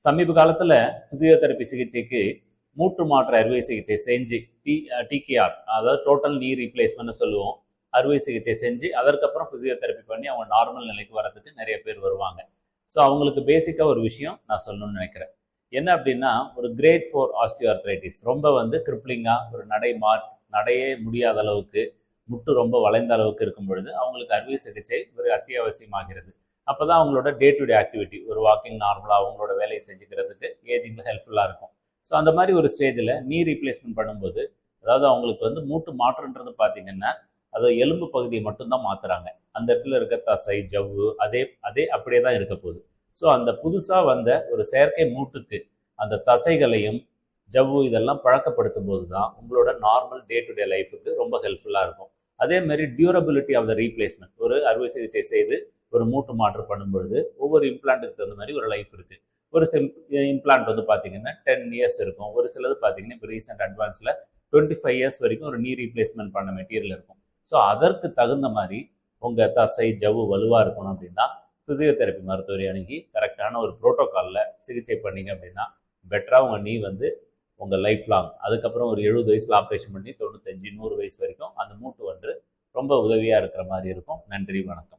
சமீப காலத்தில் ஃபிசியோதெரப்பி சிகிச்சைக்கு மூட்டு மாற்று அறுவை சிகிச்சை செஞ்சு டிகேஆர் அதாவது டோட்டல் நீ ரீப்ளேஸ்மெண்ட்னு சொல்லுவோம். அறுவை சிகிச்சை செஞ்சு அதற்கப்புறம் ஃபிசியோதெரப்பி பண்ணி அவங்க நார்மல் நிலைக்கு வரதுக்கு நிறைய பேர் வருவாங்க. ஸோ அவங்களுக்கு பேசிக்காக ஒரு விஷயம் நான் சொல்லணும்னு நினைக்கிறேன். என்ன அப்படின்னா, ஒரு கிரேட் 4 ஆஸ்டியோஆர்த்ரைட்டிஸ் ரொம்ப கிரிப்ளிங்காக ஒரு நடையே முடியாத அளவுக்கு முட்டு ரொம்ப வளைந்த அளவுக்கு இருக்கும் பொழுது அவங்களுக்கு அறுவை சிகிச்சை ஒரு அத்தியாவசியமாகிறது. அப்போ தான் அவங்களோட டே டு டே ஆக்டிவிட்டி ஒரு வாக்கிங் நார்மலாக அவங்களோட வேலையை செஞ்சுக்கிறதுக்கு ஏஜிங்கில் ஹெல்ப்ஃபுல்லாக இருக்கும். ஸோ அந்த மாதிரி ஒரு ஸ்டேஜில் நீ ரீப்ளேஸ்மெண்ட் பண்ணும்போது, அதாவது அவங்களுக்கு மூட்டு மாற்றுன்றது பார்த்தீங்கன்னா அது எலும்பு பகுதியை மட்டும்தான் மாற்றுறாங்க. அந்த இடத்துல இருக்க தசை ஜவ்வு அதே அப்படியே தான் இருக்க போகுது. ஸோ அந்த புதுசாக வந்த ஒரு செயற்கை மூட்டுக்கு அந்த தசைகளையும் ஜவ்வு இதெல்லாம் பழக்கப்படுத்தும் போது தான் உங்களோட நார்மல் டே டு டே லைஃபுக்கு ரொம்ப ஹெல்ப்ஃபுல்லாக இருக்கும். அதே மாதிரி டியூரபிலிட்டி ஆஃப் த ரீப்ளேஸ்மெண்ட், ஒரு அறுவை சிகிச்சை செய்து ஒரு மூட்டு மாற்று பண்ணும்பொழுது ஒவ்வொரு இம்ப்ளான்ட்டுக்கு தகுந்த மாதிரி ஒரு லைஃப் இருக்குது. ஒரு சில இம்ப்ளான்ட் பார்த்தீங்கன்னா 10 இயர்ஸ் இருக்கும். ஒரு சிலது பார்த்தீங்கன்னா இப்போ ரீசெண்ட் அட்வான்ஸில் 25 இயர்ஸ் வரைக்கும் ஒரு நீ ரீப்ளேஸ்மெண்ட் பண்ண மெட்டீரியல் இருக்கும். ஸோ அதற்கு தகுந்த மாதிரி உங்கள் தசை ஜவ்வு வலுவாக இருக்கணும் அப்படின்னா ஃபிசியோதெரப்பி மருத்துவரை அணுகி கரெக்டான ஒரு ப்ரோட்டோக்காலில் சிகிச்சை பண்ணிங்க அப்படின்னா பெட்டராக உங்கள் நீ உங்கள் லைஃப் லாங், அதுக்கப்புறம் ஒரு 70 வயசில் ஆப்ரேஷன் பண்ணி 95 100 வயசு வரைக்கும் அந்த மூட்டு ரொம்ப உதவியாக இருக்கிற மாதிரி இருக்கும். நன்றி, வணக்கம்.